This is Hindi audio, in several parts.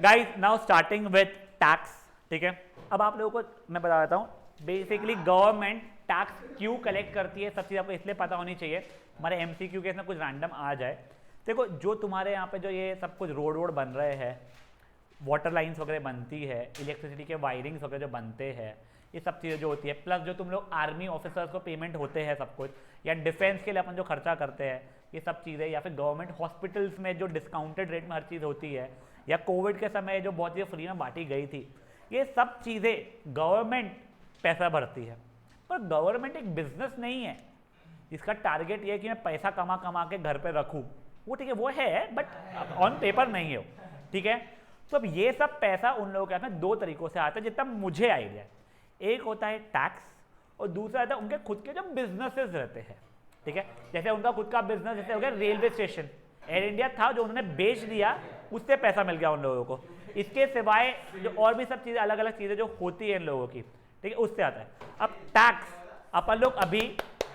Guys now starting with tax, ठीक है। अब आप लोगों को मैं बता देता हूँ, बेसिकली गवर्नमेंट टैक्स क्यों कलेक्ट करती है, सब चीज़ आपको इसलिए पता होनी चाहिए, हमारे एमसीक्यू के इसमें कुछ रैंडम आ जाए। देखो जो तुम्हारे यहाँ पे जो ये सब कुछ रोड वोड बन रहे हैं, वाटर लाइन्स वगैरह बनती है, इलेक्ट्रिसिटी के वायरिंग्स वगैरह जो बनते हैं, ये सब चीज़ें जो होती है, प्लस जो तुम लोग आर्मी ऑफिसर्स को पेमेंट होते हैं सब कुछ, या डिफेंस के लिए अपन जो खर्चा करते हैं, ये सब चीज़ें, या फिर गवर्नमेंट हॉस्पिटल्स में जो डिस्काउंटेड रेट में हर चीज़ होती है, या कोविड के समय जो बहुत चीज़ें फ्री में बांटी गई थी, ये सब चीज़ें गवर्नमेंट पैसा भरती है। पर गवर्नमेंट एक बिजनेस नहीं है इसका टारगेट ये है कि मैं पैसा कमा कमा के घर पे रखूँ, वो ठीक है, वो है, बट ऑन पेपर नहीं हो, ठीक है। तो अब ये सब पैसा उन लोगों के हाथ में दो तरीकों से आता है जितना मुझे आइडिया है। एक होता है टैक्स और दूसरा होता है उनके खुद के जो बिजनेसेस रहते हैं, ठीक है। जैसे उनका खुद का बिजनेस जैसे हो गया रेलवे स्टेशन, एयर इंडिया था जो उन्होंने बेच दिया, उससे पैसा मिल गया उन लोगों को। इसके सिवाय जो और भी सब चीज़ें अलग अलग चीज़ें जो होती है इन लोगों की, ठीक है, उससे आता है। अब टैक्स अपन लोग अभी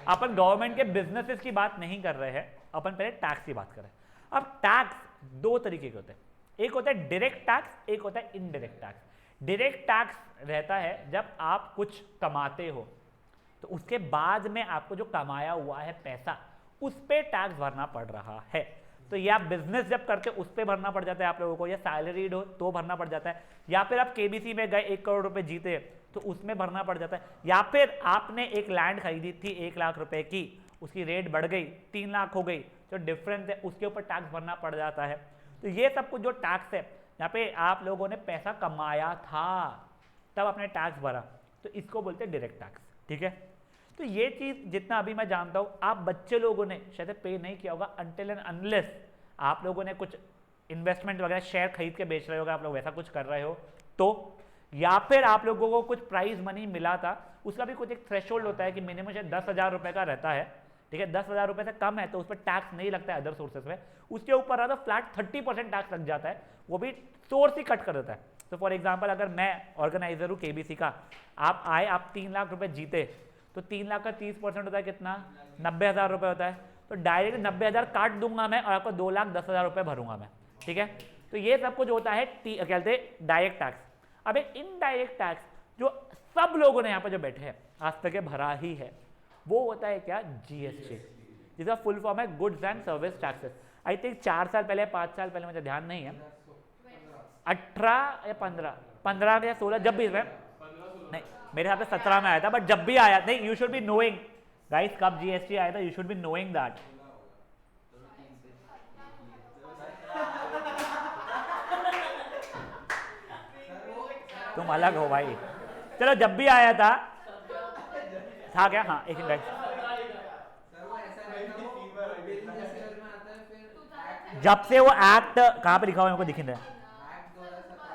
अपन गवर्नमेंट के बिजनेसेस की बात नहीं कर रहे हैं, अपन पहले टैक्स की बात कर रहे हैं। अब टैक्स दो तरीके के होते हैं, एक होता है डायरेक्ट टैक्स, एक होता है इनडायरेक्ट टैक्स। डायरेक्ट टैक्स रहता है जब आप कुछ कमाते हो तो उसके बाद में आपको जो कमाया हुआ है पैसा उस पर टैक्स भरना पड़ रहा है। तो या आप बिजनेस जब करते हो उस पर भरना पड़ जाता है आप लोगों को, या सैलरीड हो तो भरना पड़ जाता है, या फिर आप केबीसी में गए 1 करोड़ रुपए जीते तो उसमें भरना पड़ जाता है, या फिर आपने एक लैंड खरीदी थी 1 लाख रुपए की, उसकी रेट बढ़ गई 3 लाख हो गई, जो डिफरेंस है उसके ऊपर टैक्स भरना पड़ जाता है। तो ये सब कुछ जो टैक्स है, यहाँ पे आप लोगों ने पैसा कमाया था तब आपने टैक्स भरा, तो इसको बोलते हैं डायरेक्ट टैक्स, ठीक है। तो ये चीज़ जितना अभी मैं जानता हूँ आप बच्चे लोगों ने शायद पे नहीं किया होगा अनटिल एंड अनलेस आप लोगों ने कुछ इन्वेस्टमेंट वगैरह शेयर खरीद के बेच रहे होगा, आप लोग वैसा कुछ कर रहे हो तो, या फिर आप लोगों को कुछ प्राइज मनी मिला था, उसका भी कुछ एक थ्रेशोल्ड होता है कि मिनिमम शायद 10,000 रुपये का रहता है, ठीक है। 10,000 रुपये से कम है तो उस पर टैक्स नहीं लगता है अदर सोर्सेस में, उसके ऊपर आता फ्लैट 30% टैक्स लग जाता है, वो भी सोर्स ही कट कर देता है। तो फॉर एग्जाम्पल अगर मैं ऑर्गेनाइजर हूँ केबीसी का, आप आए आप 3 लाख रुपए जीते तो 3 लाख का 30% होता है कितना, 90,000 रुपये होता है, तो डायरेक्ट 90,000 काट दूंगा मैं और आपको 2,10,000 रुपये भरूंगा मैं, ठीक है। तो ये सब कुछ होता है क्या कहते हैं डायरेक्ट टैक्स। अब एक इनडायरेक्ट टैक्स जो सब लोगों ने यहाँ पर जो बैठे हैं आज तक भरा ही है, वो होता है क्या, जीएसटी, जिसका फुल फॉर्म है goods and service taxes. I think 4 साल पहले 5 साल पहले, मुझे ध्यान नहीं है, 18 या 15 या 16, जब भी नहीं मेरे यहाँ पे 17 में आया था, बट जब भी आया नहीं, you should be knowing guys कब जीएसटी आया था, you should be knowing that. तुम अलग हो भाई, चलो जब भी आया था क्या, हाँ एक मिनट, जब से वो एक्ट कहाँ पे लिखा हुआ है मेरे को दिख नहीं रहा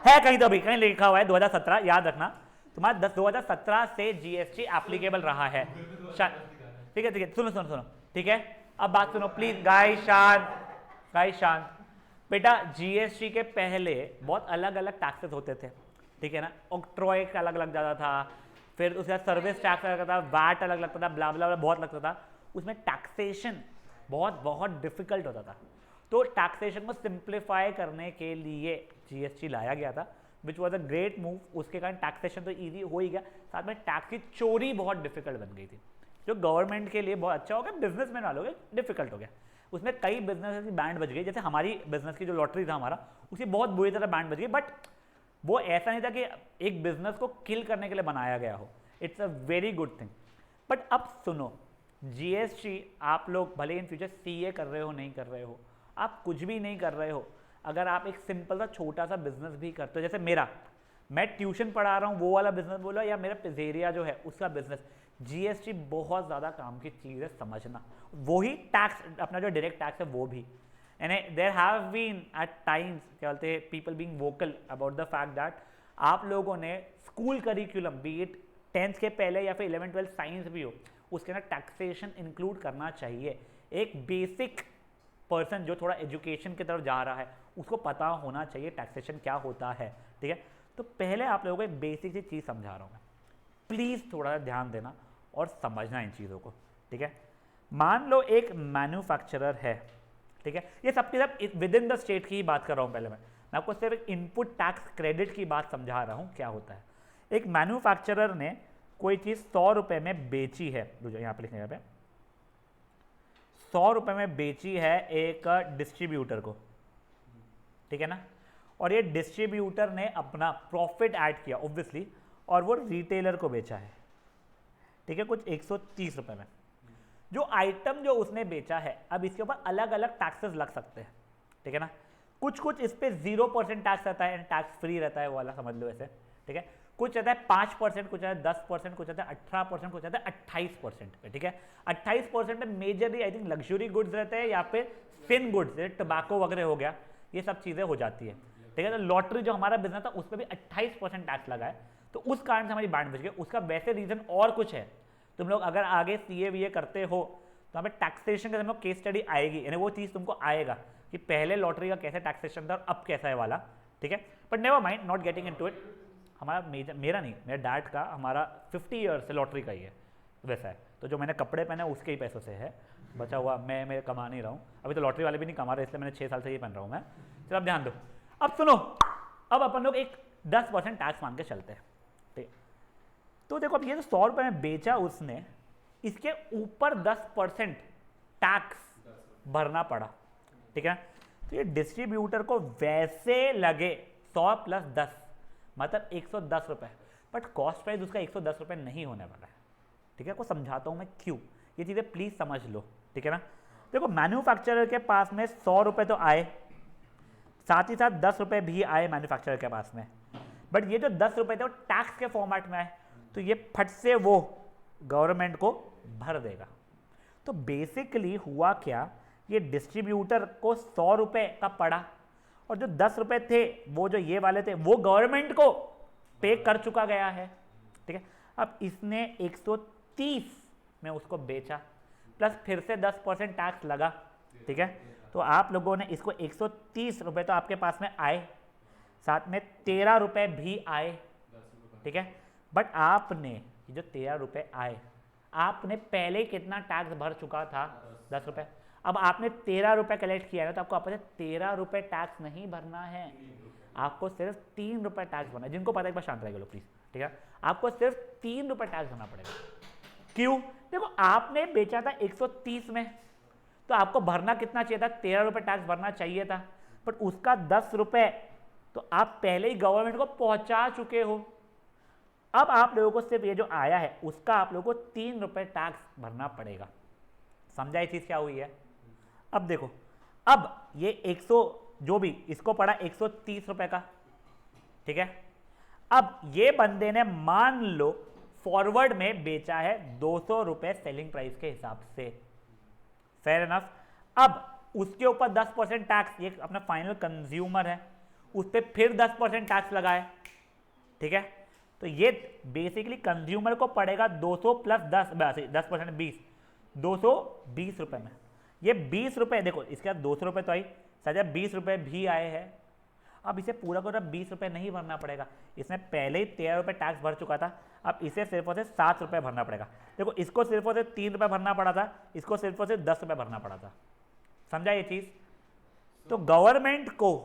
है, कहीं तो भी कहीं लिखा हुआ है 2017, याद रखना तुम्हारा 2017 से जीएसटी एप्लीकेबल रहा है, ठीक है, सुनो, ठीक है। अब बात सुनो प्लीज, गाइस शांत, बेटा जीएसटी के पहले बहुत अलग अलग टैक्सेस होते थे, ठीक है ना, ऑक्ट्रॉय का अलग लग जाता था, फिर उसके बाद सर्विस टैक्स अलग लगता था, वैट अलग लगता था, ब्ला ब्ला बहुत लगता था, उसमें टैक्सेशन बहुत डिफिकल्ट होता था। तो टैक्सेशन को सिंप्लीफाई करने के लिए जीएसटी लाया गया था, which was a great move. उसके कारण टैक्सेशन तो ईजी हो ही गया, साथ में टैक्स की चोरी बहुत डिफिकल्ट बन गई थी, जो गवर्नमेंट के लिए बहुत अच्छा हो गया, बिजनेसमैन वालों के डिफिकल्ट हो गया। उसमें कई बिजनेस की बैंड बज गई, जैसे हमारी बिजनेस की जो लॉटरी था हमारा, उसकी बहुत बुरी तरह बैंड बज गई, बट वो ऐसा नहीं था कि एक बिजनेस को किल करने के लिए बनाया गया हो, it's a very good thing. But अब सुनो, जीएसटी आप लोग भले इन फ्यूचर सीए कर रहे हो नहीं कर रहे हो, आप कुछ भी नहीं कर रहे हो, अगर आप एक सिंपल सा छोटा सा बिजनेस भी करते हो, जैसे मैं ट्यूशन पढ़ा रहा हूँ वो वाला बिजनेस बोला, या मेरा पिज़्ज़ेरिया जो है उसका बिजनेस, जीएसटी बहुत ज़्यादा काम की चीज़ है समझना। वही टैक्स अपना जो डायरेक्ट टैक्स है वो भी, and there have been at times क्या बोलते हैं people being vocal about the fact that आप लोगों ने school curriculum B it 10th के पहले या फिर 11th 12th साइंस भी हो, उसके अंदर टैक्सेशन इंक्लूड करना चाहिए। एक बेसिक पर्सन जो थोड़ा एजुकेशन की तरफ जा रहा है उसको पता होना चाहिए टैक्सेशन क्या होता है, ठीक है। तो पहले आप लोगों को एक बेसिक सी चीज़ समझा रहा हूँ मैं, प्लीज़ थोड़ा ध्यान देना और समझना इन चीज़ों को, ठीक है। मान लो एक मैन्युफैक्चरर है, ठीक है, ये सबके सब विद इन द स्टेट की ही बात कर रहा हूँ पहले मैं। मैं आपको सिर्फ एक इनपुट टैक्स क्रेडिट की बात समझा रहा हूँ क्या होता है। एक मैन्युफैक्चरर ने कोई चीज़ 100 रुपये में बेची है, यहाँ पे लिखने पे 100 रुपये में बेची है एक डिस्ट्रीब्यूटर को, ठीक है ना, और ये डिस्ट्रीब्यूटर ने अपना प्रॉफिट ऐड किया ऑब्वियसली और वो रिटेलर को बेचा है, ठीक है, कुछ 130 रुपये में। जो आइटम जो उसने बेचा है, अब इसके ऊपर अलग अलग टैक्सेस लग सकते हैं, ठीक है ना, कुछ इस पर 0% टैक्स रहता है, टैक्स फ्री रहता है, वो वाला समझ लो ऐसे, ठीक है, कुछ रहता है 5%, कुछ रहता है 10%, कुछ रहता है 18%, कुछ रहता है 28% पे, ठीक है। 28% में majorly I think luxury goods रहते हैं या फिर सिन गुड्स जैसे टोबैको वगैरह हो गया, ये सब चीज़ें हो जाती है, ठीक है। तो लॉटरी जो हमारा बिजनेस था उस पर भी 28% टैक्स लगा है, तो उस कारण से हमारी बैंड बच गई। उसका वैसे रीजन और कुछ है, तुम लोग अगर आगे CA करते हो तो हमें टैक्सेशन के समय केस स्टडी आएगी, यानी वो चीज़ तुमको आएगा कि पहले लॉटरी का कैसे टैक्सेशन था और अब कैसा है वाला, ठीक है। But never mind, not getting into it. हमारा मेरा नहीं, मेरे डैड का, हमारा 50 ईयर्स से लॉटरी का ही है, वैसा है। तो जो मैंने कपड़े पहने उसके ही पैसों से है, बचा हुआ मैं कमा नहीं रहा हूँ अभी, तो लॉटरी वाले भी नहीं कमा रहे, इसलिए मैंने 6 साल से ये पहन रहा हूँ मैं। चलो अब ध्यान दो, अब सुनो, अब अपन लोग एक 10% टैक्स मान के चलते हैं, ठीक। तो देखो अब ये जो 100 रुपये में बेचा उसने, इसके ऊपर 10% टैक्स भरना पड़ा, ठीक है। तो ये डिस्ट्रीब्यूटर को वैसे लगे 100 प्लस 10 मतलब 110 रुपये, बट कॉस्ट प्राइस उसका 110 रुपये नहीं होने वाला है, ठीक है। को समझाता हूँ मैं क्यों, ये चीज़ें प्लीज़ समझ लो, ठीक है ना। देखो मैन्युफैक्चरर के पास में 100 रुपये तो आए, साथ ही साथ 10 रुपये भी आए मैन्युफैक्चरर के पास में, बट ये जो 10 रुपये थे वो टैक्स के फॉर्मेट में आए, तो ये फट से वो गवर्नमेंट को भर देगा। तो बेसिकली हुआ क्या, ये डिस्ट्रीब्यूटर को 100 रुपये का पड़ा और जो 10 रुपये थे वो जो ये वाले थे वो गवर्नमेंट को पे कर चुका गया है, ठीक है। अब इसने 130 में उसको बेचा, प्लस फिर से 10% टैक्स लगा, ठीक है। तो आप लोगों ने इसको 130 रुपये तो आपके पास में आए, साथ में 13 रुपये भी आए, ठीक है। बट आपने जो 13 रुपये आए, आपने पहले कितना टैक्स भर चुका था, 10 रुपये। अब आपने 13 रुपये कलेक्ट किया है, तो आपको आपस 13 रुपये टैक्स नहीं भरना है, आपको सिर्फ 3 रुपये टैक्स भरना है। जिनको पता है एक बार शांत रहेगा लोग प्लीज, ठीक है। आपको सिर्फ 3 रुपये टैक्स भरना पड़ेगा। क्यों? देखो आपने बेचा था 130 में, तो आपको भरना कितना चाहिए था, 13 रुपये टैक्स भरना चाहिए था, बट उसका 10 रुपये तो आप पहले ही गवर्नमेंट को पहुंचा चुके हो। अब आप लोगों को सिर्फ ये जो आया है उसका आप लोगों को 3 रुपये टैक्स भरना पड़ेगा। समझा ये चीज क्या हुई है? अब देखो, अब ये 100 जो भी इसको पड़ा 130 रुपए का, ठीक है। अब ये बंदे ने मान लो फॉरवर्ड में बेचा है 200 रुपए सेलिंग प्राइस के हिसाब से, फेयर इनफ। अब उसके ऊपर 10% टैक्स, ये अपना फाइनल कंज्यूमर है, उस पर फिर 10% टैक्स लगा है, ठीक है। तो ये बेसिकली कंज्यूमर को पड़ेगा 200 प्लस 10% 20, 220 रुपए में। ये 20 रुपए, देखो इसके बाद 200 रुपए तो आई, सजा 20 रुपए भी आए हैं। अब इसे पूरा पूरा 20 रुपए नहीं भरना पड़ेगा, इसने पहले ही 13 रुपए टैक्स भर चुका था, अब इसे सिर्फ और सिर्फ 7 रुपए भरना पड़ेगा। देखो इसको सिर्फ और सिर्फ 3 रुपए भरना पड़ा था, इसको सिर्फ और सिर्फ 10 रुपए भरना पड़ा था। समझा ये चीज? तो गवर्नमेंट को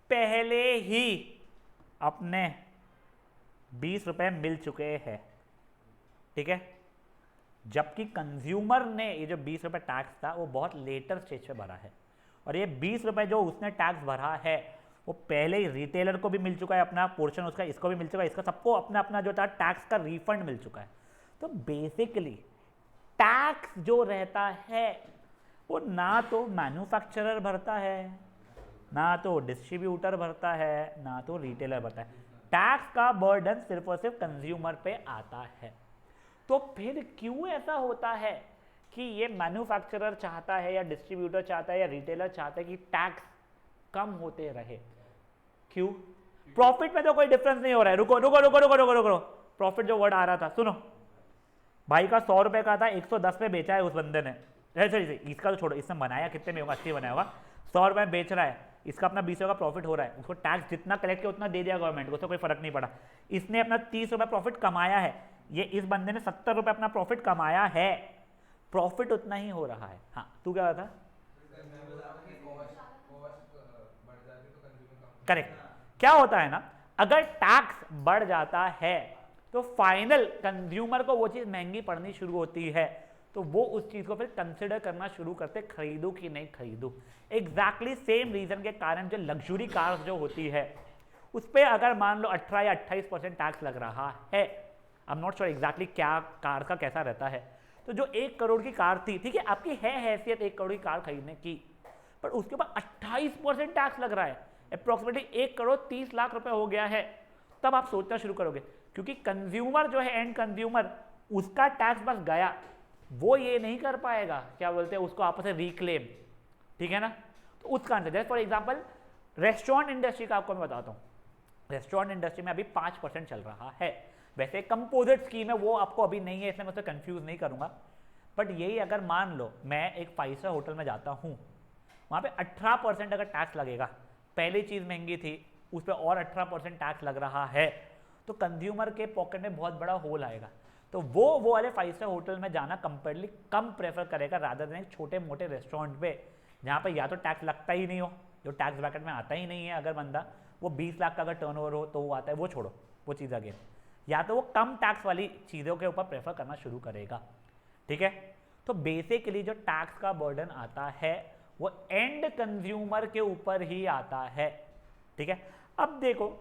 पहले ही अपने 20 रुपए मिल चुके हैं, ठीक है। जबकि कंज्यूमर ने ये जो 20 रुपए टैक्स था वो बहुत लेटर स्टेज पे भरा है, और ये 20 रुपए जो उसने टैक्स भरा है वो पहले ही रिटेलर को भी मिल चुका है अपना पोर्शन उसका, इसको भी मिल चुका है, इसका सबको अपना अपना जो था टैक्स का रिफंड मिल चुका है। तो बेसिकली टैक्स जो रहता है वो ना तो मैन्युफैक्चरर भरता है, ना तो डिस्ट्रीब्यूटर भरता है, ना तो रिटेलर भरता है। टैक्स का बर्डन सिर्फ और सिर्फ कंज्यूमर पे आता है। तो फिर क्यों ऐसा होता है कि ये मैन्युफैक्चरर चाहता है या डिस्ट्रीब्यूटर चाहता है या रिटेलर चाहता है कि टैक्स कम होते रहे? क्यों? प्रॉफिट में तो कोई डिफरेंस नहीं हो रहा है। रुको रुको रुको रुको रुको रुको, प्रॉफिट जो वर्ड आ रहा था सुनो, भाई का 100 रुपए का था, 110 में बेचा है उस बंदे ने, इसका तो छोड़ो, इसने बनाया कितने में होगा, 80 बनाया होगा, 100 रुपए में बेच रहा है, इसका अपना 20 रुपये का प्रॉफिट हो रहा है, उसको टैक्स जितना कलेक्ट किया उतना दे दिया गवर्नमेंट को, उससे कोई फर्क नहीं पड़ा। इसने अपना 30 रुपये प्रॉफिट कमाया है, ये इस बंदे ने 70 रुपये अपना प्रॉफिट कमाया है, प्रॉफिट उतना ही हो रहा है। हाँ तू क्या था? करेक्ट। क्या होता है ना, अगर टैक्स बढ़ जाता है तो फाइनल कंज्यूमर को वो चीज महंगी पड़नी शुरू होती है, तो वो उस चीज को फिर कंसिडर करना शुरू करते, खरीदूं कि नहीं खरीदूं। एग्जैक्टली सेम रीजन के कारण जो लग्जरी कार्स जो होती है उस पर अगर मान लो 18 या 28% टैक्स लग रहा है, I am not sure exactly क्या कार का कैसा रहता है, तो जो 1 करोड़ की कार थी, ठीक है आपकी है हैसियत 1 करोड़ की कार खरीदने की, पर उसके बाद 28% टैक्स लग रहा है, अप्रोक्सीमेटली 1 करोड़ 30 लाख रुपए हो गया है, तब आप सोचना शुरू करोगे, क्योंकि कंज्यूमर जो है, एंड कंज्यूमर, उसका टैक्स बस गया, वो ये नहीं कर पाएगा, क्या बोलते हैं उसको आपस में रिक्लेम, ठीक है ना। तो उसका आंसर, जैसे फॉर एग्जाम्पल रेस्टोरेंट इंडस्ट्री का आपको मैं बताता हूँ, रेस्टोरेंट इंडस्ट्री में अभी 5% चल रहा है, वैसे कंपोजिट स्कीम है वो आपको अभी नहीं है, इसलिए मैं उससे कंफ्यूज नहीं करूंगा, बट यही अगर मान लो मैं एक 5 स्टार होटल में जाता हूँ, वहाँ पे 18% अगर टैक्स लगेगा, पहली चीज़ महंगी थी उस पर और 18% टैक्स लग रहा है, तो कंज्यूमर के पॉकेट में बहुत बड़ा होल आएगा, तो वो वाले 5 स्टार होटल में जाना कंपेरेटिवली कम प्रेफर करेगा रादर देन छोटे मोटे रेस्टोरेंट पे, जहाँ पे या तो टैक्स लगता ही नहीं हो, जो टैक्स ब्रैकेट में आता ही नहीं है, अगर बंदा वो 20 लाख का अगर टर्नओवर हो तो वो आता है, वो छोड़ो वो चीज़ अगेन, या तो वो कम टैक्स वाली चीज़ों के ऊपर प्रेफर करना शुरू करेगा, ठीक है। तो बेसिकली जो टैक्स का बर्डन आता है वो एंड कंज्यूमर के ऊपर ही आता है, ठीक है। अब देखो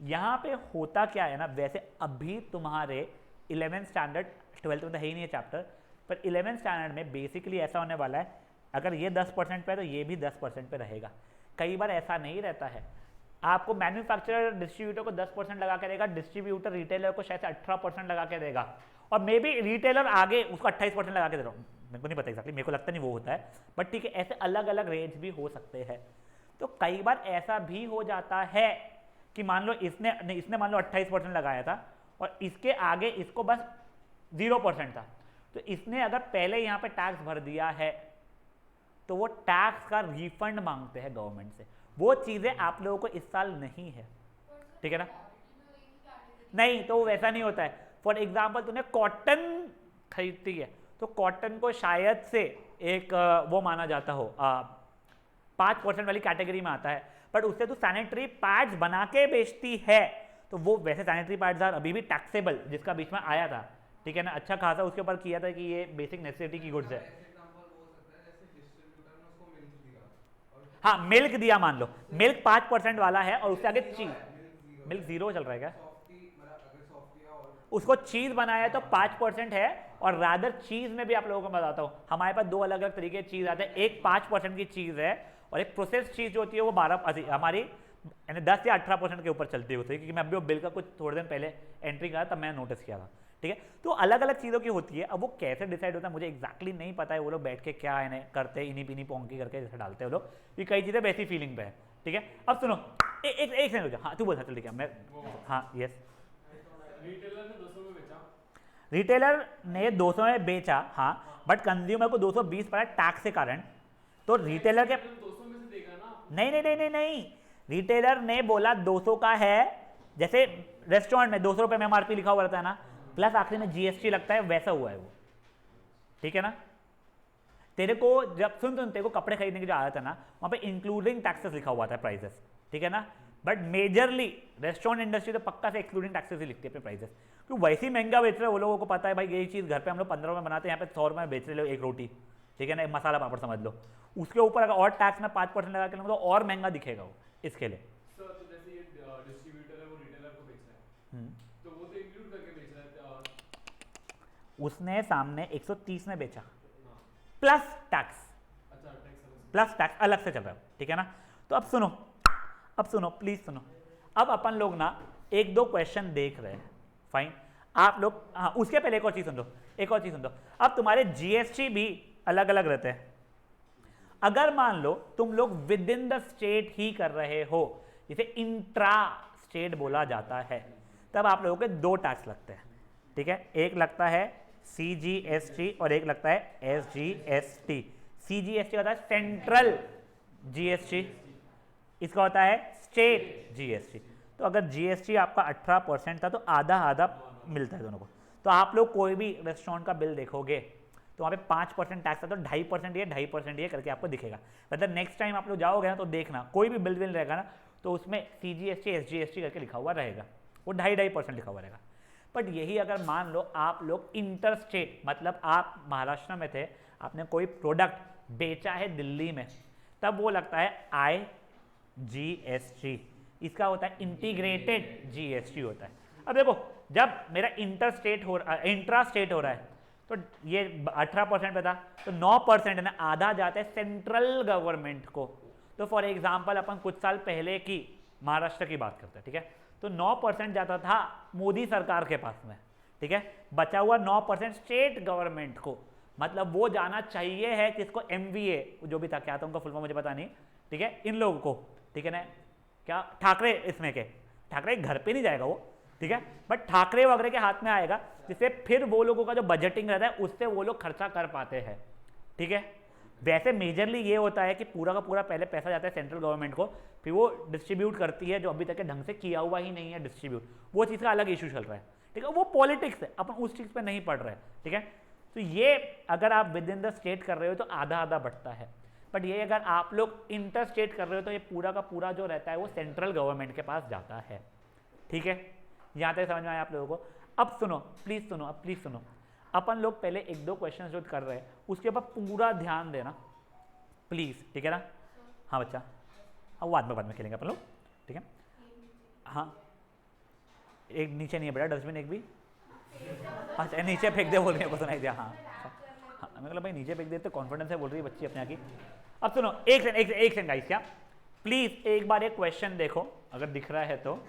यहाँ पे होता क्या है ना, वैसे अभी तुम्हारे 11th स्टैंडर्ड, 12th में तो है ही नहीं है चैप्टर, पर 11th स्टैंडर्ड में बेसिकली ऐसा होने वाला है, अगर ये 10% पे है तो ये भी 10% पे रहेगा। कई बार ऐसा नहीं रहता है, आपको मैन्युफैक्चरर डिस्ट्रीब्यूटर को 10% लगा के देगा, डिस्ट्रीब्यूटर रिटेलर को शायद 18% लगा के देगा, और मे बी रिटेलर आगे उसको 28% लगा के दे रहा हूँ, मेरे को नहीं पता एक्जैक्टली, मेरे को लगता नहीं वो होता है, बट ठीक है, ऐसे अलग अलग रेंज भी हो सकते हैं। तो कई बार ऐसा भी हो जाता है कि मान लो इसने मान लो 28% लगाया था और इसके आगे इसको बस 0% था, तो इसने अगर पहले यहाँ पे टैक्स भर दिया है तो वो टैक्स का रिफंड मांगते हैं गवर्नमेंट से, वो चीज़ें आप लोगों को इस साल नहीं है, ठीक है ना। नहीं, तो वैसा नहीं होता है। फॉर एग्जाम्पल तूने कॉटन खरीदती है तो कॉटन को शायद से एक वो माना जाता हो 5% वाली कैटेगरी में आता है, बट उससे तू सैनिटरी पैड्स बना के बेचती है तो वो वैसे सैनिटरी पैड्स आर अभी भी टैक्सेबल, जिसका बीच में आया था, ठीक है ना, अच्छा खासा उसके ऊपर किया था कि ये बेसिक नेसेसिटी की गुड्स है। हाँ मिल्क दिया, मान लो मिल्क 5% वाला है और उससे आगे चीज, मिल्क 0 चल रहा है क्या, उसको चीज बनाया तो 5% है, और रादर चीज में भी आप लोगों को बताता हूँ, हमारे पास 2 अलग अलग तरीके की चीज आते हैं, एक 5% की चीज है और एक प्रोसेस चीज जो होती है वो 12 हमारी 10 या 18% के ऊपर चलती होती है, क्योंकि मैं अभी वो बिल का कुछ थोड़े दिन पहले एंट्री करा तब मैंने नोटिस किया था, ठीक है। तो अलग अलग चीज़ों की होती है, अब वो कैसे डिसाइड होता है मुझे एक्जैक्टली नहीं पता है, वो लोग बैठ के क्या इन्हें करते हैं, इन्हीं पीनी पोंकी करके जैसे डालते हैं वो लोग, ये कई चीज़ें वैसी फीलिंग पे है, ठीक है। अब सुनो एक सेकंड रुको, हाँ तू बोल, चल ठीक है मैं, हाँ यस, रिटेलर ने 200 में बेचा, हाँ, बट कंज्यूमर को 220 पड़ा टैक्स के कारण, तो रिटेलर के नहीं, रिटेलर ने बोला 200 का है, जैसे रेस्टोरेंट में 200 रुपये में एमआरपी लिखा हुआ रहता है ना, प्लस आखिरी में जीएसटी लगता है, वैसा हुआ है वो, ठीक है ना। तेरे को जब तेरे को कपड़े खरीदने की जो आदत है ना, वहाँ पे इंक्लूडिंग टैक्सेस लिखा हुआ था प्राइसेस, ठीक है ना, बट मेजरली रेस्टोरेंट इंडस्ट्री तो पक्का से एक्सक्लूडिंग टैक्सेस ही लिखती है अपने प्राइसेस, क्योंकि वैसे ही महंगा बेच रहे हैं वो लोगों को पता है भाई यही चीज़ घर पे हम लोग 15 में बनाते हैं, यहाँ पे 100 में बेच रहे हो एक रोटी, ठीक है ना, एक मसाला पापड़ समझ लो, उसके ऊपर अगर और टैक्स में 5% लगा के तो और महंगा दिखेगा वो, इसके लिए। उसने सामने 130 में बेचा प्लस टैक्स, प्लस टैक्स अलग से चल रहा है, ठीक है ना। तो अब सुनो प्लीज सुनो, अब अपन लोग ना 1-2 क्वेश्चन देख रहे हैं, फाइन, आप लोग, हाँ उसके पहले एक और चीज सुन दो, अब तुम्हारे जीएसटी भी अलग अलग रहते हैं, अगर मान लो तुम लोग विद इन द स्टेट ही कर रहे हो, जिसे इंट्रा स्टेट बोला जाता है, तब आप लोगों के 2 टैक्स लगते हैं, ठीक है, एक लगता है CGST और एक लगता है SGST। CGST होता है सेंट्रल GST, इसका होता है स्टेट GST। तो अगर GST आपका 18% था तो आधा आधा मिलता है दोनों को, तो आप लोग कोई भी रेस्टोरेंट का बिल देखोगे तो वहाँ पे 5% टैक्स था, तो 2.5% ये 2.5% ये करके आपको दिखेगा, मतलब नेक्स्ट टाइम आप लोग जाओगे ना तो देखना कोई भी बिल रहेगा ना, तो उसमें CGST SGST करके लिखा हुआ रहेगा, वो 2.5% लिखा हुआ रहेगा। बट यही अगर मान लो आप लोग इंटर स्टेट, मतलब आप महाराष्ट्र में थे, आपने कोई प्रोडक्ट बेचा है दिल्ली में, तब वो लगता है IGST, इसका होता है इंटीग्रेटेड GST होता है। अब देखो जब मेरा इंट्रा स्टेट हो रहा है तो ये 18% पे था, तो 9% है ना, आधा जाता है सेंट्रल गवर्नमेंट को। तो फॉर एग्जांपल अपन कुछ साल पहले की महाराष्ट्र की बात करते हैं, ठीक है, तो 9% जाता था मोदी सरकार के पास में, ठीक है, बचा हुआ 9% स्टेट गवर्नमेंट को, मतलब वो जाना चाहिए है किसको, MVA जो भी था, क्या था उनका फुल फॉर्म मुझे पता नहीं, ठीक है, इन लोगों को, ठीक है ना, क्या ठाकरे, इसमें के ठाकरे घर पे नहीं जाएगा वो, ठीक है, बट ठाकरे वगैरह के हाथ में आएगा, जिससे फिर वो लोगों का जो बजटिंग रहता है उससे वो लोग खर्चा कर पाते हैं, ठीक है। वैसे मेजरली ये होता है कि पूरा का पूरा पहले पैसा जाता है सेंट्रल गवर्नमेंट को, फिर वो डिस्ट्रीब्यूट करती है, जो अभी तक के ढंग से किया हुआ ही नहीं है डिस्ट्रीब्यूट, वो चीज़ का अलग इशू चल रहा है, ठीक है, वो पॉलिटिक्स है, अपन उस चीज़ पे नहीं पढ़ रहे हैं, ठीक है। तो ये अगर आप विद इन द स्टेट कर रहे हो तो आधा आधा बढ़ता है, बट ये अगर आप लोग इंटर स्टेट कर रहे हो तो ये पूरा का पूरा जो रहता है वो सेंट्रल गवर्नमेंट के पास जाता है, ठीक है। यहाँ तक समझ में आया आप लोगों को। अब सुनो, प्लीज़ सुनो, अब प्लीज़ सुनो, अपन लोग पहले एक दो क्वेश्चन जो कर रहे हैं उसके ऊपर पूरा ध्यान देना प्लीज़, ठीक है ना। हाँ बच्चा, अब बाद में खेलेंगे अपन लोग, ठीक है। हाँ एक नीचे नहीं है बेटा डस्टबिन, एक भी, अच्छा नीचे फेंक दे बोल रही है को सुनाई दिया, हाँ हाँ मतलब भाई नीचे फेंक दे तो कॉन्फिडेंस है बोल रही है बच्ची अपने यहाँ की। अब सुनो एक सेकंड गाइस, क्या प्लीज़ एक बार एक क्वेश्चन देखो अगर दिख रहा है तो।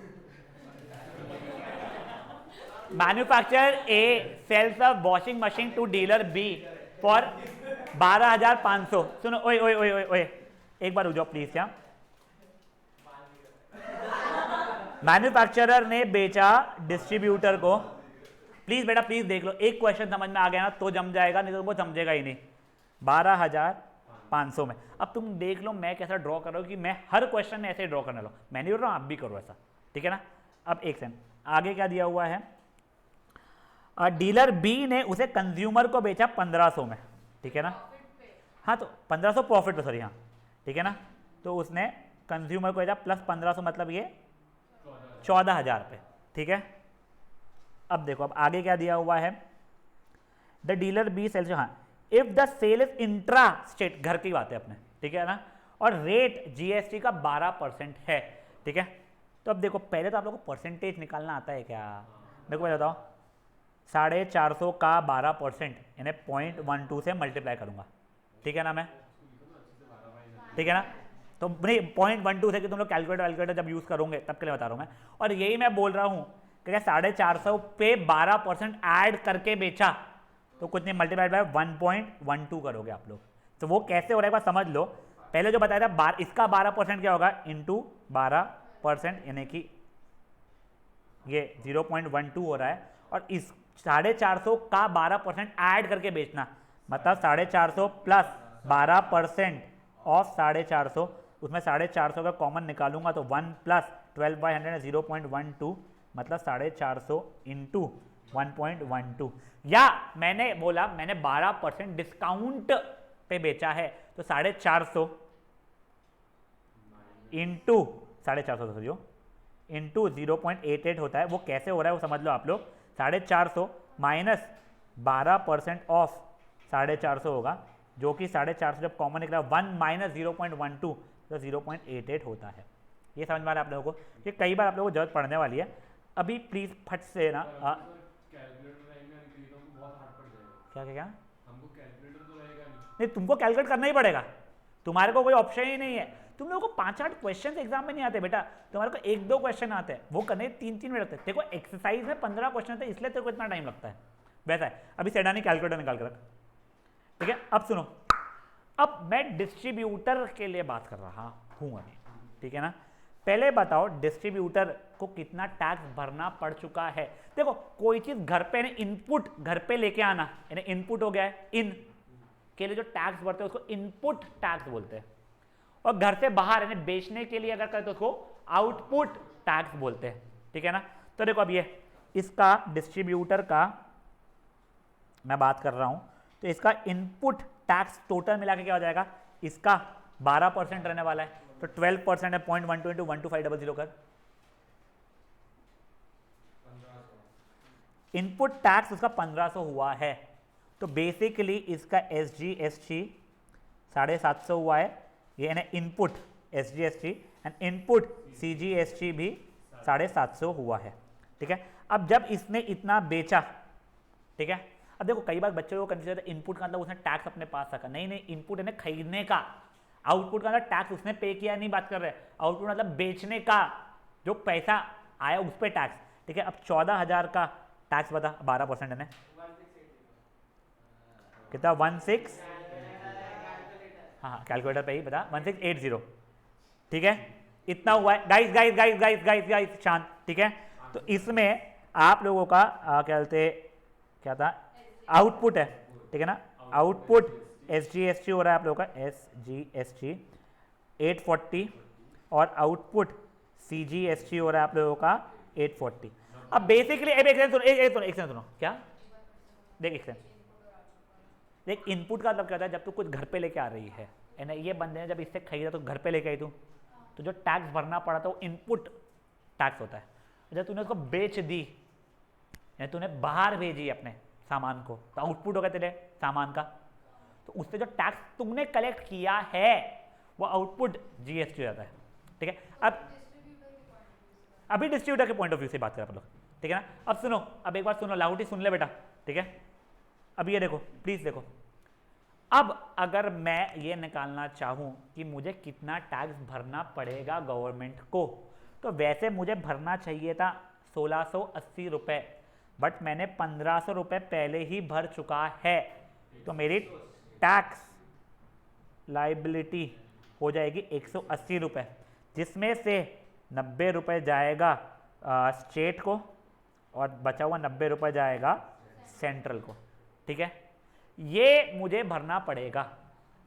Manufacturer A sells a washing machine to dealer B for 12,500। सुनो ओए ओए ओए ओए ओए एक बार रुक जाओ प्लीज, क्या मैन्युफैक्चरर ने बेचा डिस्ट्रीब्यूटर को, प्लीज बेटा प्लीज देख लो, एक क्वेश्चन समझ में आ गया ना तो जम जाएगा, नहीं तो वो समझेगा ही नहीं। 12,500 में, अब तुम देख लो मैं कैसा ड्रॉ कर रहा हूँ कि मैं हर क्वेश्चन में ऐसे ड्रॉ करने लो, मैं नहीं बोल रहा हूँ आप भी करो ऐसा, ठीक है ना। अब एक सेकंड आगे क्या दिया हुआ है, डीलर बी ने उसे कंज्यूमर को बेचा 1500 में, ठीक है ना, हाँ तो 1500 प्रॉफिट पे, सॉरी हाँ, ठीक है ना, तो उसने कंज्यूमर को बेचा प्लस 1500 मतलब ये 14,000 पे, ठीक है। अब देखो अब आगे क्या दिया हुआ है, द डीलर बी सेल्स, हाँ if the sale is intra state, घर की बात है अपने, ठीक है ना, और रेट GST का 12% है, ठीक है। तो अब देखो पहले तो आप लोगों को परसेंटेज निकालना आता है क्या, मेरे को बताओ, 450 का 12% यानी 0.12 से मल्टीप्लाई करूंगा, ठीक है ना मैं, ठीक है ना, तो नहीं 0.12 से कि तुम लोग कैलकुलेटर जब यूज करोगे तब के लिए बता रहा हूं मैं, और यही मैं बोल रहा हूं कि 450 पे 12% ऐड करके बेचा तो कुछ नहीं मल्टीप्लाइड बाय 1.12 करोगे आप लोग, तो वो कैसे हो रहा है एक बार समझ लो। पहले जो बताया था इसका 12% क्या होगा, इंटू 12% यानी कि ये 0.12 हो रहा है, और इस 450 का 12% ऐड करके बेचना, मतलब 450 प्लस 12% ऑफ 450, उसमें 450 का कॉमन निकालूंगा तो 1 प्लस 12/100 0.12, मतलब 450 इंटू 1.12, या मैंने बोला मैंने 12% डिस्काउंट पे बेचा है तो 450 इंटू 450 इंटू 0.88 होता है। वो कैसे हो रहा है वो समझ लो आप लोग, 450 माइनस 12% ऑफ 450 होगा, जो कि 450 जब कॉमन निकला 1 माइनस 0.12 तो 0.88 होता है। ये समझ में आ रहा है आप लोगों को, ये कई बार आप लोगों को जरूरत पड़ने वाली है। अभी प्लीज फट से ना क्या क्या क्या हमको कैलकुलेटर तो रहेगा नहीं, तुमको कैलकुलेट करना ही पड़ेगा, तुम्हारे को कोई ऑप्शन ही नहीं है। तुम लोगों को 5-8 क्वेश्चन एग्जाम में नहीं आते बेटा, तुम्हारे को 1-2 क्वेश्चन आते हैं, वो करने 3-3 मिनट लगते हैं। देखो एक्सरसाइज में 15 क्वेश्चन आते हैं, इसलिए तेरे को इतना टाइम लगता है, वैसा है। अभी सेडानी कैलकुलेटर निकाल कर रख, ठीक है। अब सुनो, अब मैं डिस्ट्रीब्यूटर के लिए बात कर रहा हूं अभी, ठीक है ना। पहले बताओ डिस्ट्रीब्यूटर को कितना टैक्स भरना पड़ चुका है। देखो कोई चीज घर पे इनपुट घर पे लेके आना, यानी इनपुट हो गया है, इन के लिए जो टैक्स भरते हैं उसको इनपुट टैक्स बोलते हैं, और घर से बाहर यानी बेचने के लिए अगर करते तो उसको आउटपुट टैक्स बोलते हैं, ठीक है ना। तो देखो अब ये इसका डिस्ट्रीब्यूटर का मैं बात कर रहा हूं, तो इसका इनपुट टैक्स टोटल मिला के क्या हो जाएगा, इसका 12% रहने वाला है, तो 12% है 0.12 इंटू 12500 कर। इनपुट टैक्स उसका 1500 हुआ है, तो बेसिकली इसका SGST 750 हुआ है, ये है ना input SGST and input CGST भी 750 हुआ है, ठीक है। अब जब इसने इतना बेचा, ठीक है, अब देखो कई बार बच्चे को कंफ्यूज होता है इनपुट का मतलब उसने टैक्स अपने पास रखा, नहीं नहीं, इनपुट है ना खरीदने का, आउटपुट का मतलब टैक्स उसने पे किया नहीं बात कर रहे, आउटपुट मतलब बेचने का जो पैसा आया उस पर टैक्स, ठीक है। अब 14,000 का टैक्स बता, 12% है ना, कितना 16, हाँ कैलकुलेटर पे ही बता, 1680, ठीक है, इतना हुआ है। Guys guys guys guys guys guys शांत, ठीक है। तो इसमें आप लोगों का क्या बोलते, क्या था, आउटपुट है, ठीक है ना, आउटपुट SGST हो रहा है आप लोगों का SGST 840 और आउटपुट CGST हो रहा है आप लोगों का 840। अब बेसिकली एक सेकंड सुनो क्या, देख एक सेकंड, देख इनपुट का मतलब क्या होता है, जब तू कुछ घर पे लेके आ रही है ना, ये बंदे ने जब इससे खरीदा तो घर पे लेके आई तू, तो जो टैक्स भरना पड़ा था वो इनपुट टैक्स होता है। जब तूने उसको बेच दी या तूने बाहर भेजी अपने सामान को, तो आउटपुट होगा तेरे सामान का, तो उससे जो टैक्स तुमने कलेक्ट किया है वो आउटपुट GST हो जाता है, ठीक है। अब अभी डिस्ट्रीब्यूटर के पॉइंट ऑफ व्यू से बात करें आप लोग, ठीक है ना। अब सुनो, अब एक बार सुनो, लाउटी सुन ले बेटा, ठीक है। अब ये देखो प्लीज देखो, अब अगर मैं ये निकालना चाहूं कि मुझे कितना टैक्स भरना पड़ेगा गवर्नमेंट को, तो वैसे मुझे भरना चाहिए था 1680 रुपए, बट मैंने 1500 रुपए पहले ही भर चुका है, तो मेरी टैक्स लाइबिलिटी हो जाएगी 180 रुपए, जिसमें से 90 रुपए जाएगा स्टेट को और बचा हुआ 90 रुपए जाएगा सेंट्रल को, ठीक है। ये मुझे भरना पड़ेगा,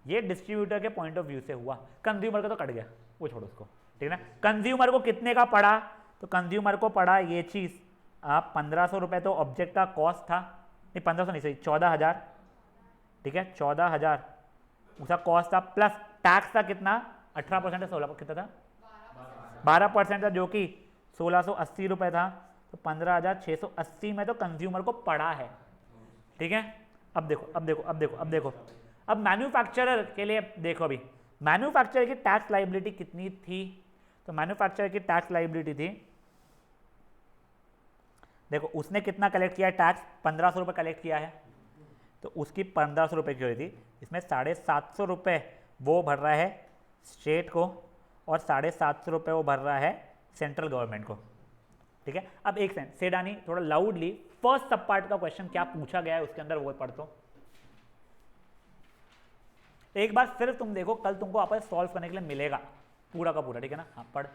ये डिस्ट्रीब्यूटर के पॉइंट ऑफ व्यू से हुआ। कंज्यूमर का तो कट गया, वो छोड़ो उसको, ठीक है ना। कंज्यूमर को कितने का पड़ा, तो कंज्यूमर को पड़ा ये चीज़ 1500 रुपये, तो ऑब्जेक्ट का कॉस्ट था, नहीं 1500 नहीं सही 14,000, ठीक है, 14,000 उसका कॉस्ट था, प्लस टैक्स था कितना 18% है, 16 कितना था 12% था, जो कि 1680 रुपये था, तो 15,680 में तो कंज्यूमर को पड़ा है, ठीक है। अब देखो अब देखो अब देखो अब देखो, अब मैन्युफैक्चरर के लिए देखो, अभी मैन्युफैक्चरर की टैक्स लाइबिलिटी कितनी थी, तो मैन्युफैक्चरर की टैक्स लाइबिलिटी थी, देखो उसने कितना कलेक्ट किया है टैक्स, 1500 रुपये कलेक्ट किया है, तो उसकी 1500 रुपये की हुई थी, इसमें 750 रुपये वो भर रहा है स्टेट को और 750 रुपये वो भर रहा है सेंट्रल गवर्नमेंट को, ठीक है। अब एक सेकंड सेडानी थोड़ा लाउडली फर्स्ट सब पार्ट का क्वेश्चन क्या पूछा गया है उसके अंदर वो पढ़ दो एक बार, सिर्फ तुम देखो, कल तुमको वापस सॉल्व करने के लिए मिलेगा पूरा का पूरा, ठीक है ना। हाँ पढ़।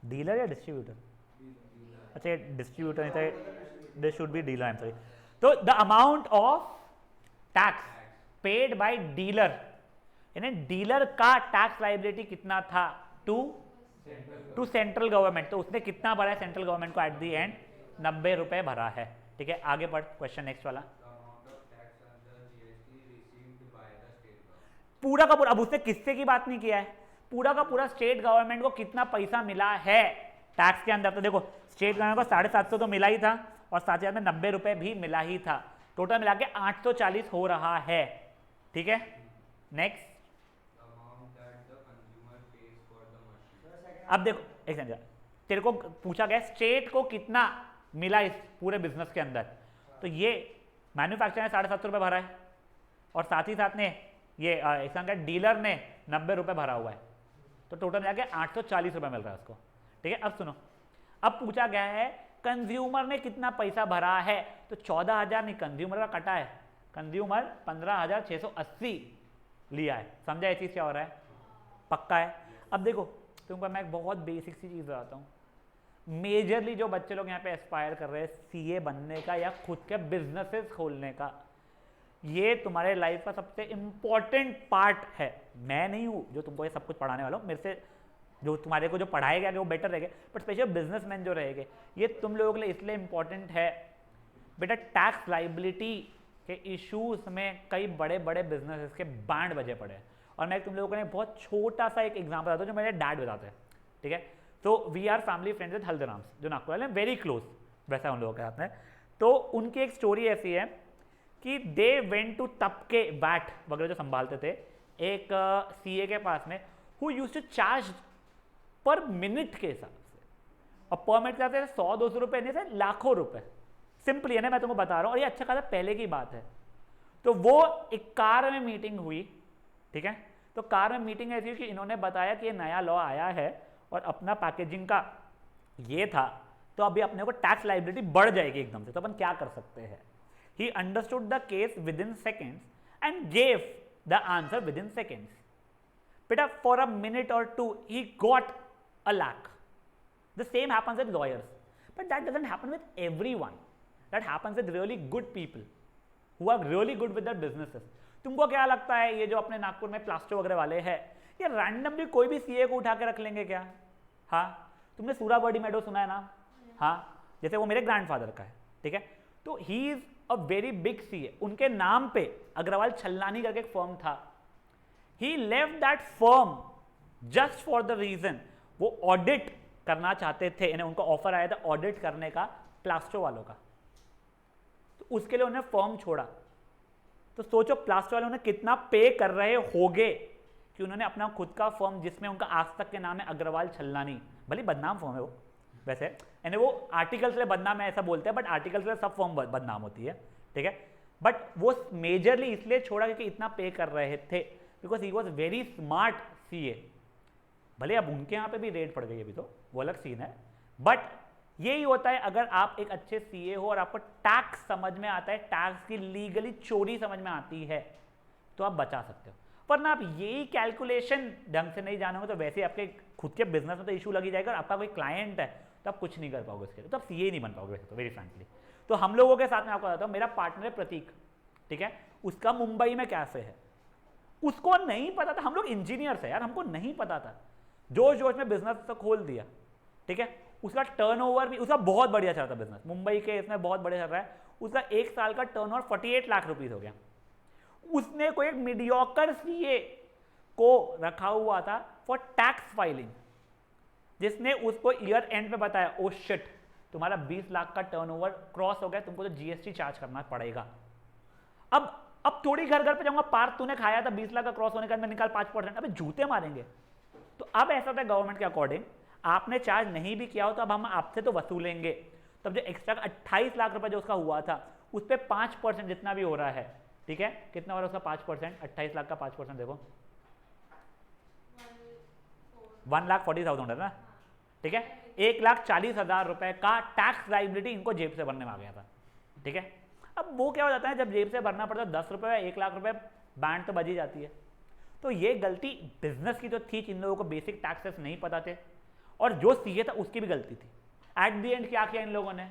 डीलर या डिस्ट्रीब्यूटर, अच्छा डिस्ट्रीब्यूटर नहीं था, this should be dealer, I am sorry. तो the amount of tax paid by dealer, यानी डीलर का टैक्स लाइबिलिटी कितना था टू सेंट्रल गवर्नमेंट, तो उसने कितना भरा है सेंट्रल गवर्नमेंट को एट दी एंड 90 रुपए भरा है, ठीक है। आगे बढ़, क्वेश्चन नेक्स्ट वाला, पूरा का पूरा, अब उसने किससे की बात नहीं किया है, पूरा का पूरा स्टेट गवर्नमेंट को कितना पैसा मिला है टैक्स के अंदर, तो देखो स्टेट गवर्नमेंट को 750 तो मिला ही था और साथ ही साथ में 90 रुपए भी मिला ही था, टोटल मिला के 840 हो रहा है, ठीक है। नेक्स्ट, अब देखो एक सेकंड, तेरे को पूछा गया स्टेट को कितना मिला इस पूरे बिजनेस के अंदर, तो ये मैन्युफैक्चरर ने 750 रुपये भरा है और साथ ही साथ ने ये डीलर ने 90 रुपये भरा हुआ है, तो टोटल मिला के 840 रुपये मिल रहा है उसको, ठीक है। अब सुनो, अब पूछा गया है कंज्यूमर ने कितना पैसा भरा है, तो 14,000 नहीं, कंज्यूमर का कटा है, कंज्यूमर 15,680 लिया है, समझा ये चीज़ क्या हो रहा है, पक्का है। अब देखो तुमको मैं एक बहुत बेसिक सी चीज़ बताता हूँ, मेजरली जो बच्चे लोग यहाँ पे एस्पायर कर रहे हैं सीए बनने का या खुद के बिजनेसेस खोलने का, ये तुम्हारे लाइफ का सबसे इंपॉर्टेंट पार्ट है। मैं नहीं हूँ जो तुमको ये सब कुछ पढ़ाने वाला हूँ, मेरे से जो तुम्हारे को जो पढ़ाएगा वो बेटर रहेगा, बट स्पेशल बिजनेसमैन जो रहेंगे, ये तुम लोगों के लिए इसलिए इंपॉर्टेंट है बेटा टैक्स लाइबिलिटी के इश्यूज में कई बड़े बड़े बिजनेस के बैंड बजे पड़े हैं। और मैं तुम लोगों को बहुत छोटा सा एक एग्जांपल बताता हूँ जो मेरे डैड बताते हैं, ठीक है। तो we are family friends with Haldirams, जो नागपुर वाले हैं, वेरी क्लोज वैसा उन लोगों के साथ में। तो उनकी एक स्टोरी ऐसी है कि दे वेंट टू तबके वैट वगैरह जो संभालते थे एक सीए के पास में, who used to charge per minute के हिसाब से, और पर मिनट का 100-200 रुपये नहीं थे, लाखों रुपए, सिंपली है ना, मैं तुमको बता रहा हूँ। और ये अच्छा खासा पहले की बात है। तो वो एक कार में मीटिंग हुई, ठीक है। तो कार में मीटिंग ऐसी हुई कि इन्होंने बताया कि ये नया लॉ आया है और अपना पैकेजिंग का ये था, तो अभी अपने को टैक्स लाइबिलिटी बढ़ जाएगी एकदम से, तो अपन क्या कर सकते हैं। He understood the case within seconds and gave the answer within seconds. बेटा फॉर अ मिनट और two he got a lakh. The same happens with lawyers, but that doesn't happen with everyone. That happens with really good people who are really good with their businesses. तुमको क्या लगता है ये जो अपने नागपुर में प्लास्टर वगैरह वाले हैं, ये रैंडमली कोई भी सीए को उठा के रख लेंगे क्या? हाँ, तुमने सूराबर्डी मेडो सुना है ना? हाँ, जैसे वो मेरे ग्रैंडफादर का है, ठीक है। तो he is a very big CA. उनके नाम पे अग्रवाल छल्लानी करके एक फर्म था। He left that firm just for the reason वो ऑडिट करना चाहते थे, यानी उनको ऑफर आया था ऑडिट करने का प्लास्टर वालों का, तो उसके लिए उन्होंने फर्म छोड़ा। तो सोचो प्लास्टर वाले उन्हें कितना पे कर रहे होंगे कि उन्होंने अपना खुद का फर्म, जिसमें उनका आज तक के नाम है अग्रवाल छल्लानी, भले बदनाम फर्म है वो वैसे, यानी वो आर्टिकल से बदनाम है ऐसा बोलते हैं, बट आर्टिकल से सब फर्म बदनाम होती है, ठीक है। बट वो मेजरली इसलिए छोड़ा क्योंकि इतना पे कर रहे थे, because he was very smart CA. भले अब उनके यहाँ पे भी रेट पड़ गई अभी, तो वो अलग सीन है। बट यही होता है, अगर आप एक अच्छे सीए हो और आपको टैक्स समझ में आता है, टैक्स की लीगली चोरी समझ में आती है, तो आप बचा सकते हो। वरना आप यही कैलकुलेशन ढंग से नहीं जानोगे तो वैसे आपके खुद के बिजनेस में तो इशू लगी जाएगा, और आपका कोई क्लाइंट है तो आप कुछ नहीं कर पाओगे उसके लिए, तो आप सीए नहीं बन पाओगे वैसे तो, वेरी फ्रैंकली। तो हम लोगों के साथ में आपको बताता हूँ, मेरा पार्टनर है प्रतीक, ठीक है। उसका मुंबई में कैफे है, उसको नहीं पता था, हम लोग इंजीनियर्स है यार, हमको नहीं पता था, जोश जोश में बिजनेस तो खोल दिया, ठीक है। उसका टर्नओवर भी उसका बहुत बढ़िया चल रहा था, बिजनेस मुंबई के इसमें बहुत बढ़िया चल रहा है। उसका एक साल का टर्नओवर 48 लाख रुपीस हो गया। उसने कोई एक मीडियोकर सीए को रखा हुआ था फॉर टैक्स फाइलिंग, जिसने उसको ईयर एंड में बताया, ओ शिट तुम्हारा 20 लाख का टर्नओवर क्रॉस हो गया, तुमको तो जीएसटी चार्ज करना पड़ेगा। अब थोड़ी घर घर पे जाऊंगा, पार्क तूने खाया था 20 लाख का क्रॉस होने का, मैं निकाल 5%, अबे जूते मारेंगे। तो अब ऐसा था गवर्नमेंट के अकॉर्डिंग, आपने चार्ज नहीं भी किया हो तो अब हम आपसे तो वसूलेंगे। तब जो एक्स्ट्रा 28 लाख रुपए जो उसका हुआ था, उस पर 5% जितना भी हो रहा है, ठीक है, कितना हो रहा है उसका 5%, 28 लाख का 5% देखो 1,40,000 है ना, ठीक है। 1,40,000 रुपए का टैक्स लाइबिलिटी इनको जेब से भरने में आ गया था, ठीक है। अब वो क्या हो जाता है, जब जेब से भरना पड़ता है 10 रुपए या 1 लाख रुपए, बैंड तो बजी जाती है। तो ये गलती बिजनेस की जो थी, इन लोगों को बेसिक टैक्सेस नहीं पता थे, और जो सीए था उसकी भी गलती थी। एट दी एंड क्या किया इन लोगों ने,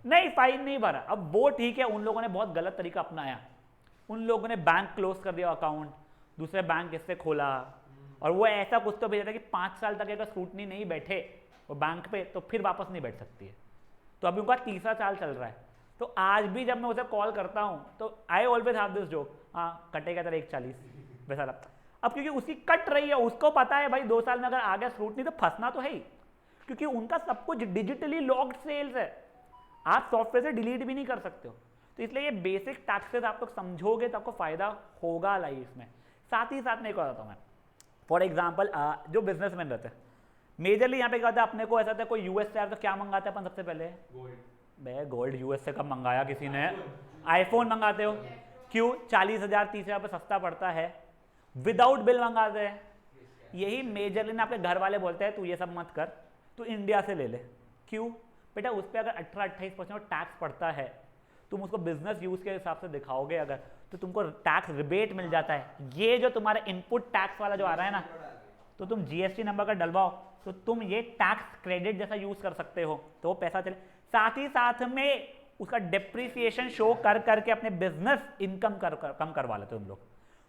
नहीं फाइन नहीं भरा। अब वो ठीक है, उन लोगों ने बहुत गलत तरीका अपनाया, उन लोगों ने बैंक क्लोज कर दिया, अकाउंट दूसरे बैंक इससे खोला, और वो ऐसा कुछ तो भेजा था कि 5 साल तक अगर स्क्रूटनी नहीं बैठे वो बैंक पे तो फिर वापस नहीं बैठ सकती है। तो अभी उनका 3रा साल चल रहा है। तो आज भी जब मैं उसे कॉल करता हूँ तो I always have this joke, हाँ कटेगा तेरा 1,40 वैसा। अब क्योंकि उसकी कट रही है, उसको पता है भाई 2 साल में अगर आ गया स्क्रूटनी तो फंसना तो है ही, क्योंकि उनका सब कुछ डिजिटली लॉक्ड सेल्स है, आप सॉफ्टवेयर से डिलीट भी नहीं कर सकते हो। तो इसलिए ये बेसिक टैक्सेस आप लोग समझोगे तो आपको फायदा होगा लाइफ में। साथ ही साथ मैं क्या बताता हूँ, मैं फॉर एग्जाम्पल जो बिजनेसमैन रहते हैं मेजरली यहाँ पे क्या होता है, अपने को ऐसा था कोई यूएस से आया तो क्या मंगाते हैं अपन सबसे पहले, गोल्ड। यूएस से कब मंगाया किसी ने, आईफोन मंगाते हो, क्यों 40,000 30,000 पे सस्ता पड़ता है, विदाउट बिल मंगाते हैं। यही मेजरली ना आपके घर वाले बोलते हैं तू ये सब मत कर, तू इंडिया से ले ले। क्यों बेटा, उस पर अगर 18-28% टैक्स पड़ता है, तुम उसको बिजनेस यूज के हिसाब से दिखाओगे अगर, तो तुमको टैक्स रिबेट मिल जाता है। ये जो तुम्हारा इनपुट टैक्स वाला जो आ रहा है ना, तो तुम जीएसटी नंबर का डलवाओ तो तुम ये टैक्स क्रेडिट जैसा यूज कर सकते हो, तो वो पैसा चले। साथ ही साथ में उसका डेप्रिसिएशन शो कर करके अपने बिजनेस इनकम कम करवा लेते हो तुम लोग,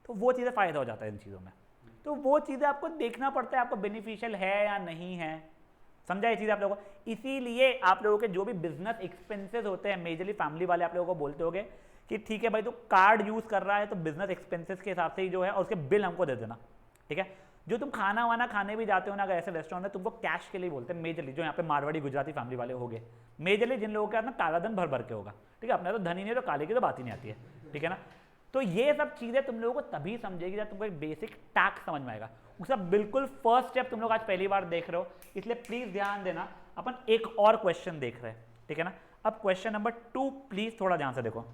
तो वो चीज़ें फायदा हो जाता है इन चीज़ों में। तो वो चीज़ें आपको देखना पड़ता है, आपको बेनिफिशियल है या नहीं है, समझा ये चीज आप लोगों को? इसीलिए आप लोगों के जो भी बिजनेस एक्सपेंसेस होते हैं, मेजरली फैमिली वाले आप लोगों को बोलते होगे कि ठीक है भाई, तो कार्ड यूज कर रहा है तो बिजनेस एक्सपेंसेस के हिसाब से ही जो है और उसके बिल हमको दे देना, ठीक है? जो तुम खाना वाना खाने भी जाते हो ना अगर ऐसे रेस्टोरेंट में, तुमको कैश के लिए बोलते हैं मेजरली, जो यहाँ पे मारवाड़ी गुजराती फैमिली वाले हो गए, मेजरली जिन लोगों के हाथ ना काला धन भर भर के होगा, ठीक है? अपना तो धन ही नहीं, तो काले की तो बात ही नहीं आती है, ठीक है ना? तो ये सब चीजें तुम लोगों को तभी समझेगी जब तुमको एक बेसिक टैक्स समझ में आएगा। उसका बिल्कुल फर्स्ट स्टेप तुम लोग आज पहली बार देख रहे हो, इसलिए प्लीज ध्यान देना। अपन एक और क्वेश्चन देख रहे हैं, ठीक है ना? अब क्वेश्चन नंबर 2 प्लीज थोड़ा ध्यान से देखो।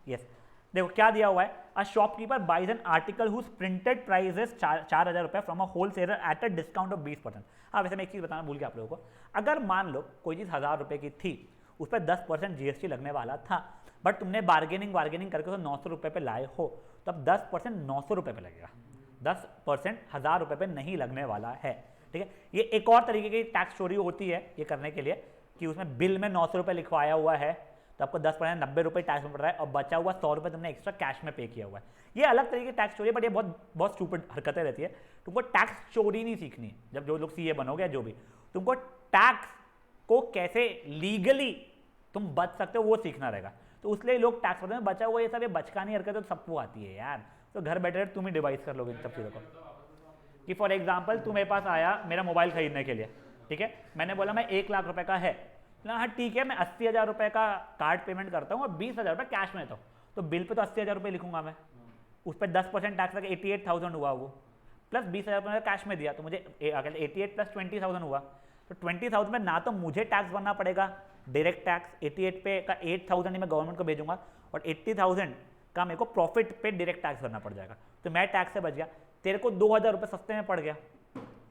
यस, देखो क्या दिया हुआ है, a shopkeeper buys an article whose printed price is 4,000 रुपए from a wholesaler at a discount of 20%। हाँ, वैसे मैं एक चीज बताना भूल गया आप लोगों को, अगर मान लो कोई चीज 1,000 रुपए की थी, उस पर 10% जीएसटी लगने वाला था, बट तुमने बार्गेनिंग करके उसे 900 रुपए पे लाए हो, तो अब 10% 900 रुपए पे लगेगा, 10% 1,000 रुपए पे नहीं लगने वाला है, ठीक है? ये एक और तरीके की टैक्स चोरी होती है ये करने के लिए कि उसमें बिल में 900 रुपए लिखवाया हुआ है, तो आपको 10% 90 रुपए टैक्स में पड़ रहा है और बचा हुआ 100 रुपए तुमने एक्स्ट्रा कैश में पे किया हुआ है। ये अलग तरीके की टैक्स चोरी है, बट ये बहुत स्टूपिड हरकतें रहती है। तुमको टैक्स चोरी नहीं सीखनी है, जब जो लोग सीए बनोगे जो भी, तुमको टैक्स को कैसे लीगली तुम बच सकते हो वो सीखना रहेगा। तो उसलिए लोग टैक्स भरते हैं, बचा हुआ ये सब ये बचकानी हरकत तो सबको आती है यार, तो घर बैठे तुम ही डिवाइस कर लोगे इन सब चीज़ों को। कि फॉर एग्जाम्पल तू मेरे पास आया मेरा मोबाइल खरीदने के लिए, ठीक है? मैंने बोला मैं 1 लाख रुपए का है, हाँ ठीक है, मैं 80,000 रुपए का कार्ड पेमेंट करता हूँ और 20,000 रुपये कैश में देता हूँ, तो बिल पे तो 80,000 रुपये लिखूंगा मैं, उस पर 10% टैक्स लगा 88,000 हुआ वो, प्लस 20,000 रुपये कैश में दिया, तो मुझे 88 प्लस 20,000 हुआ, तो 20,000 में ना तो मुझे टैक्स भरना पड़ेगा डायरेक्ट टैक्स, 88 पे का 8,000 ही मैं गवर्नमेंट को भेजूंगा और 80,000 का मेरे को प्रॉफिट पे डायरेक्ट टैक्स भरना पड़ जाएगा, तो मैं टैक्स से बच गया। तेरे को 2,000 रुपये सस्ते में पड़ गया,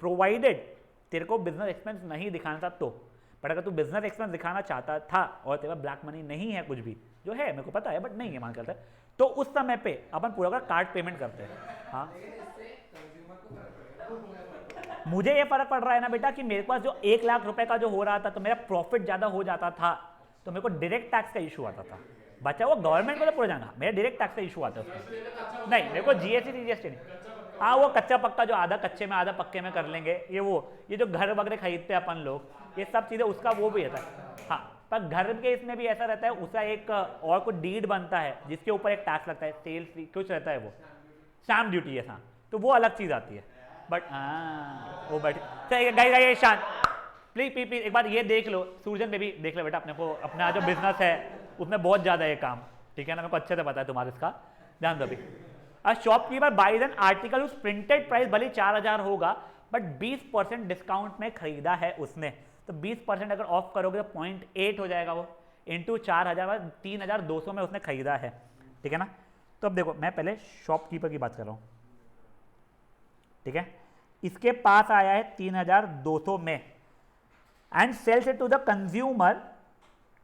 प्रोवाइडेड तेरे को बिजनेस एक्सपेंस नहीं दिखाना था तो। बट अगर तू बिजनेस एक्सपेंस दिखाना चाहता था और तेरा ब्लैक मनी नहीं है कुछ भी, जो है मेरे को पता है बट नहीं है मान करते, तो उस समय पे अपन पूरा का कार्ड पेमेंट करते हैं। हाँ, मुझे ये फर्क पड़ रहा है ना बेटा कि मेरे पास जो 1 लाख रुपए का जो हो रहा था, तो मेरा प्रॉफिट ज्यादा हो जाता था, तो मेरे को डायरेक्ट टैक्स का इशू आता था। बचा वो गवर्नमेंट को तो पूरा जाना, मेरा डायरेक्ट टैक्स का इशू आता है उसमें। नहीं, मेरे को जीएसटी जीएसटी नहीं। हाँ, वो कच्चा पक्का जो आधा कच्चे में आधा पक्के में कर लेंगे, ये जो घर वगैरह खरीदते हैं अपन लोग, ये सब चीजें उसका वो भी रहता है। हाँ, पर घर के इसमें भी ऐसा रहता है, उसका एक और कुछ डीड बनता है जिसके ऊपर एक टैक्स लगता है, सेल्स कुछ रहता है, वो स्टैम्प ड्यूटी है। हाँ, तो वो अलग चीज आती है। बट हाँ, वो बैठ गाइस शांत प्लीज एक बार ये देख लो, सूरजन बेबी देख लो बेटा, अपने को अपना जो बिजनेस है उसमें बहुत ज्यादा है काम, ठीक है ना? मेरे को अच्छे से पता है तुम्हारे इसका, ध्यान दो। A shopkeeper buys an article उस प्रिंटेड प्राइस भले 4,000 होगा बट 20% डिस्काउंट में खरीदा है उसने, तो 20% अगर ऑफ करोगे तो 0.8 हो जाएगा वो, इंटू 4,000 3,200 में उसने खरीदा है, ठीक है ना? तो अब देखो, मैं पहले शॉपकीपर की बात कर रहा हूँ, ठीक है? इसके पास आया है 3,200 में and sells it to the consumer,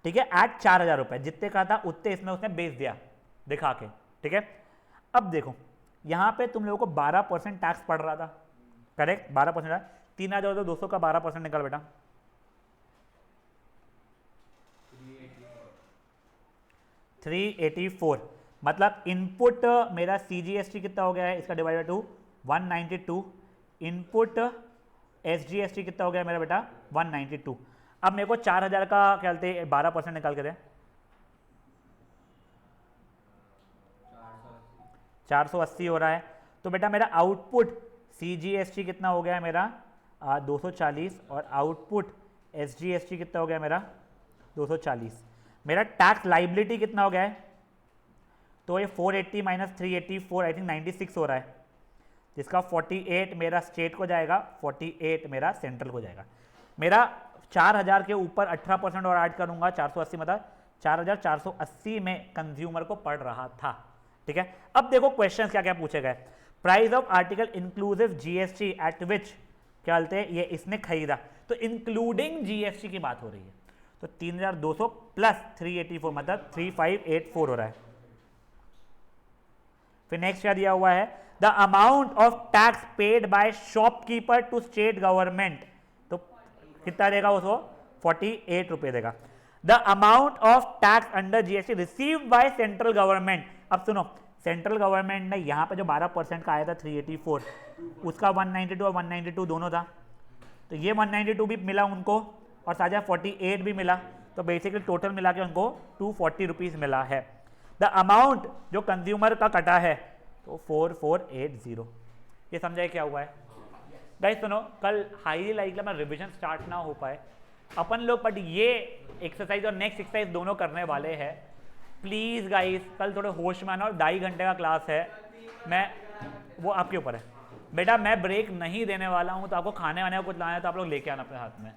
ठीक है, एट 4,000 रुपए, जितने का था उतने इसमें उसने बेच दिया दिखा के, ठीक है? अब देखो यहां पे तुम लोगों को 12% टैक्स पड़ रहा था, करेक्ट? 12%, 3,200 का 12% निकल बेटा, 384, मतलब इनपुट मेरा सीजीएसटी कितना हो गया है इसका डिवाइडेड टू 192, इनपुट एसजीएसटी कितना हो गया मेरा बेटा 192। अब मेरे को 4,000 का क्या कहते हैं 12% निकाल के दे, 480 हो रहा है। तो बेटा मेरा आउटपुट सीजीएसटी कितना हो गया है मेरा 240 और आउटपुट एसजीएसटी कितना हो गया मेरा 240। मेरा टैक्स लाइबिलिटी कितना हो गया है, तो ये 480 माइनस 384 आई थिंक 96 हो रहा है, जिसका 48 मेरा स्टेट को जाएगा, 48 मेरा सेंट्रल को जाएगा। मेरा 4,000 के ऊपर 18% और ऐड करूंगा, 480 मतलब 4,480 में कंज्यूमर को पड़ रहा था, ठीक है? अब देखो क्वेश्चन क्या क्या पूछे गए। Price of article inclusive GST at विच क्या बोलते हैं ये इसने खरीदा, तो इंक्लूडिंग जीएसटी की बात हो रही है, तो 3,200 प्लस 384 मतलब 3,584 हो रहा है। फिर नेक्स्ट क्या दिया हुआ है, the amount of tax paid by shopkeeper to state government, तो कितना देगा उसको 48 रुपए देगा। The amount of tax under GST received by central government, अब सुनो, सेंट्रल गवर्नमेंट ने यहाँ पे जो 12% का आया था 384, उसका 192 और 192 दोनों था, तो ये 192 भी मिला उनको और साझा 48 भी मिला, तो बेसिकली टोटल मिला के उनको 240 रुपीज़ मिला है। द अमाउंट जो कंज्यूमर का कटा है तो 4480। ये समझाए क्या हुआ है गाइस? सुनो, कल हाईली लाइकली अपना रिविजन स्टार्ट ना हो पाए अपन लोग, बट ये एक्सरसाइज और नेक्स्ट एक्सरसाइज दोनों करने वाले हैं। प्लीज़ गाइस कल थोड़े होश में आना, और 2.5 घंटे का क्लास है, मैं वो आपके ऊपर है बेटा, मैं ब्रेक नहीं देने वाला हूँ, तो आपको खाने वाने का कुछ लाना है तो आप लोग लेके आना अपने हाथ में।